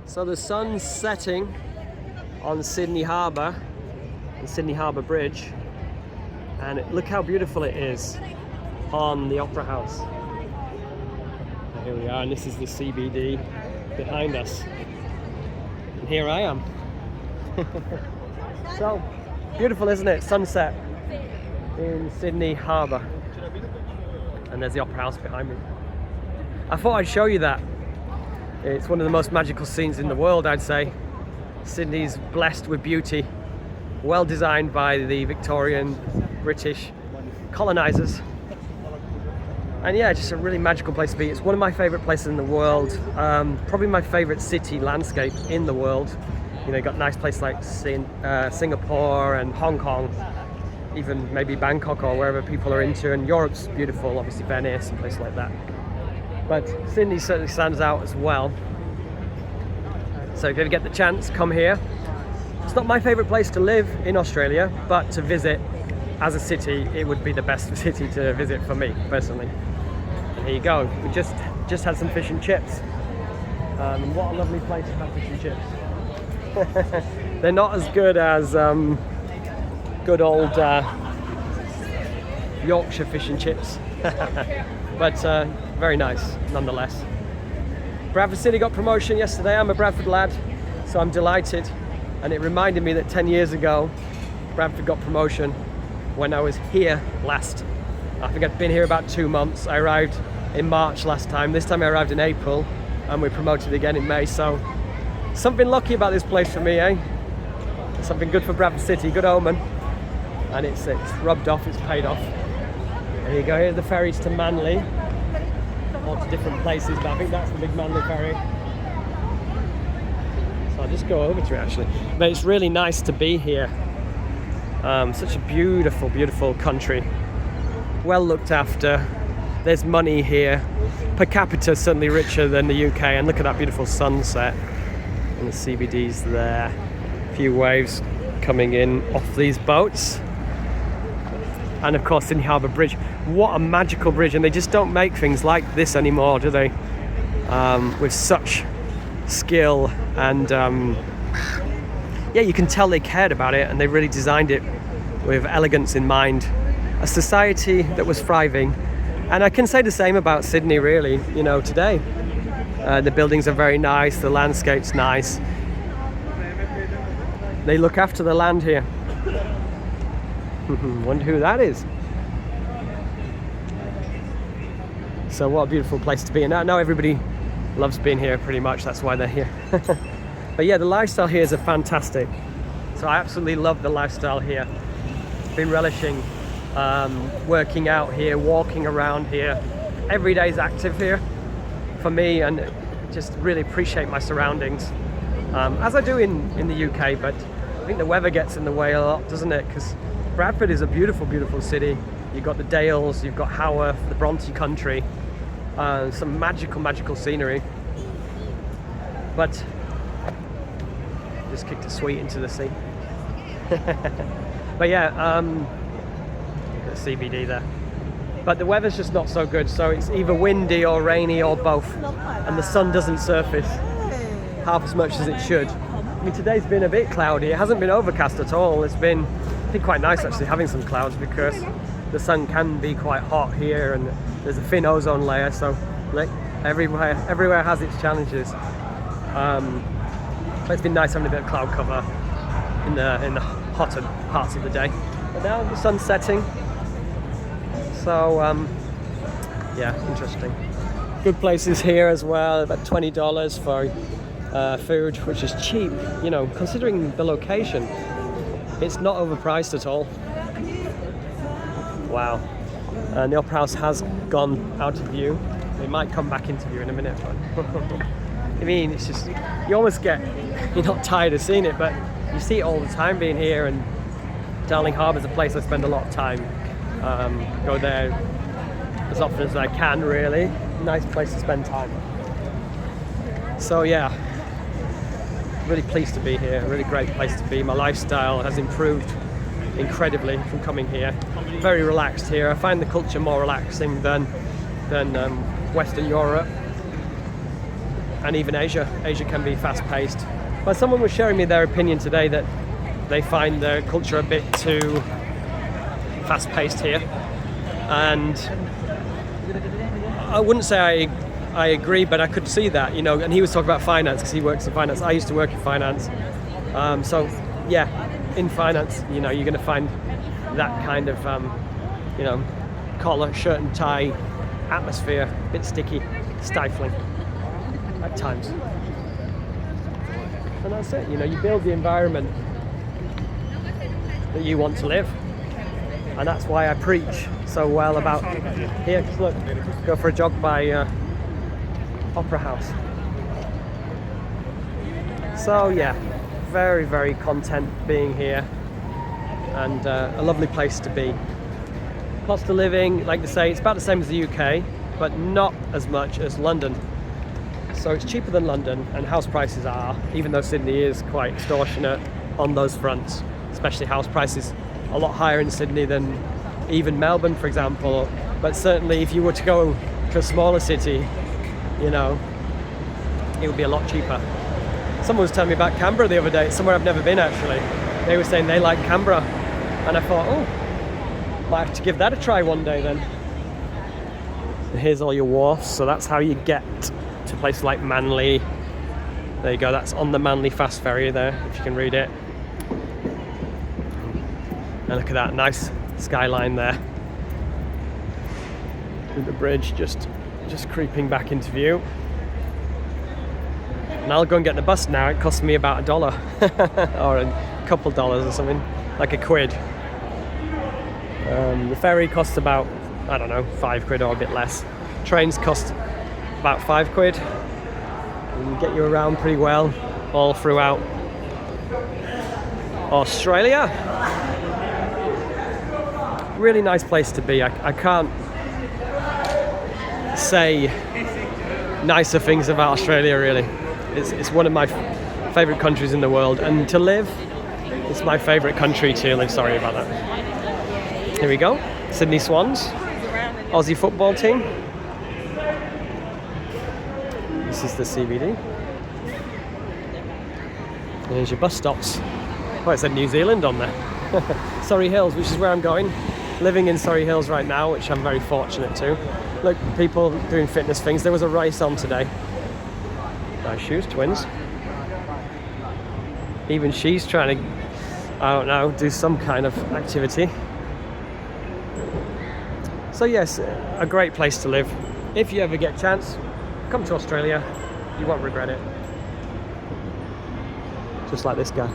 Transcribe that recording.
So the sun's setting on Sydney Harbour, the Sydney Harbour Bridge, and look how beautiful it is on the Opera House. And here we are, and this is the CBD behind us. And here I am. So beautiful, isn't it? Sunset in Sydney Harbour. And there's the Opera House behind me. I thought I'd show you that. It's one of the most magical scenes in the world, I'd say. Sydney's blessed with beauty, well designed by the Victorian British colonisers. And yeah, just a really magical place to be. It's one of my favourite places in the world. Probably my favourite city landscape in the world. You know, you've got nice places like Singapore and Hong Kong, even maybe Bangkok or wherever people are into. And Europe's beautiful, obviously Venice and places like that. But Sydney certainly stands out as well. So if you ever get the chance, come here. It's not my favourite place to live in Australia, but to visit as a city, it would be the best city to visit for me, personally. And here you go. We just had some fish and chips. What a lovely place to have fish and chips. They're not as good as good old Yorkshire fish and chips. But very nice nonetheless. Bradford City got promotion yesterday. I'm a Bradford lad, so I'm delighted. And it reminded me that 10 years ago, Bradford got promotion when I was here last. I think I'd been here about 2 months. I arrived in March last time. This time I arrived in April, and we promoted again in May. So something lucky about this place for me, eh? Something good for Bradford City, good omen. And it's rubbed off, it's paid off. There you go, here's the ferries to Manly. Or to different places, but I think that's the big Manly ferry. So I'll just go over to it actually. But it's really nice to be here. Such a beautiful, beautiful country. Well looked after. There's money here. Per capita certainly richer than the UK. And look at that beautiful sunset. And the CBD's there. A few waves coming in off these boats. And of course, Sydney Harbour Bridge. What a magical bridge, and they just don't make things like this anymore, do they? With such skill and yeah, you can tell they cared about it and they really designed it with elegance in mind. A society that was thriving, and I can say the same about Sydney really, you know, today. The buildings are very nice, the landscape's nice. They look after the land here. Wonder who that is. So what a beautiful place to be. And I know everybody loves being here pretty much, that's why they're here. But yeah, the lifestyle here is fantastic. So I absolutely love the lifestyle here. Been relishing working out here, walking around here. Every day is active here for me, and just really appreciate my surroundings. As I do in the UK, but I think the weather gets in the way a lot, doesn't it? Because Bradford is a beautiful, beautiful city. You've got the Dales, you've got Harbour, the Bronte country, some magical, magical scenery. But just kicked a sweet into the sea. But yeah, the CBD there. But the weather's just not so good, so it's either windy or rainy or both, and the sun doesn't surface half as much as it should. I mean, today's been a bit cloudy. It hasn't been overcast at all. It's been, I think, quite nice actually having some clouds, because the sun can be quite hot here and there's a thin ozone layer, so like everywhere has its challenges. But it's been nice having a bit of cloud cover in the hotter parts of the day. But now the sun's setting, so yeah, interesting. Good places here as well. About $20 for food, which is cheap, you know, considering the location. It's not overpriced at all. Wow. And the Opera House has gone out of view. It might come back into view in a minute, but I mean, it's just, you almost get, you're not tired of seeing it, but you see it all the time being here. And Darling Harbour is a place I spend a lot of time. Go there as often as I can, really. Nice place to spend time. So yeah, really pleased to be here. Really great place to be. My lifestyle has improved incredibly from coming here. Very relaxed here. I find the culture more relaxing than Western Europe. and even Asia. Asia can be fast-paced. But someone was sharing me their opinion today that they find the culture a bit too fast-paced here, and I wouldn't say I agree, but I could see that, you know. And he was talking about finance because he works in finance. I used to work in finance, so yeah, in finance, you know, you're going to find that kind of, you know, collar, shirt and tie atmosphere, a bit sticky, stifling at times. And that's it, you know, you build the environment that you want to live. And that's why I preach so well about here. Look, go for a jog by Opera House. So yeah, very, very content being here, and a lovely place to be. Cost of living, like they say, it's about the same as the UK, but not as much as London. So it's cheaper than London, and house prices are, even though Sydney is quite extortionate on those fronts, especially house prices, a lot higher in Sydney than even Melbourne, for example. But certainly if you were to go to a smaller city, you know, it would be a lot cheaper. Someone was telling me about Canberra the other day, somewhere I've never been actually. They were saying they like Canberra, and I thought, oh, might have to give that a try one day then. And here's all your wharfs, so that's how you get to places like Manly. There you go, that's on the Manly fast ferry there, if you can read it. And look at that nice skyline there, with the bridge just creeping back into view. And I'll go and get the bus now. It costs me about $1 or a couple dollars or something, like a quid. The ferry costs about, I don't know, £5 or a bit less. Trains cost about £5 and get you around pretty well all throughout Australia. Really nice place to be. I can't say nicer things about Australia really. It's one of my favourite countries in the world, and to live, it's my favourite country to live. Sorry about that. Here we go, Sydney Swans, Aussie football team. This is the CBD. And here's your bus stops. Oh, it said New Zealand on there. Surrey Hills, which is where I'm going. Living in Surrey Hills right now, which I'm very fortunate to. Look, people doing fitness things. There was a race on today. Nice shoes, twins. Even she's trying to, I don't know, do some kind of activity. So yes, a great place to live. If you ever get a chance, come to Australia. You won't regret it. Just like this guy.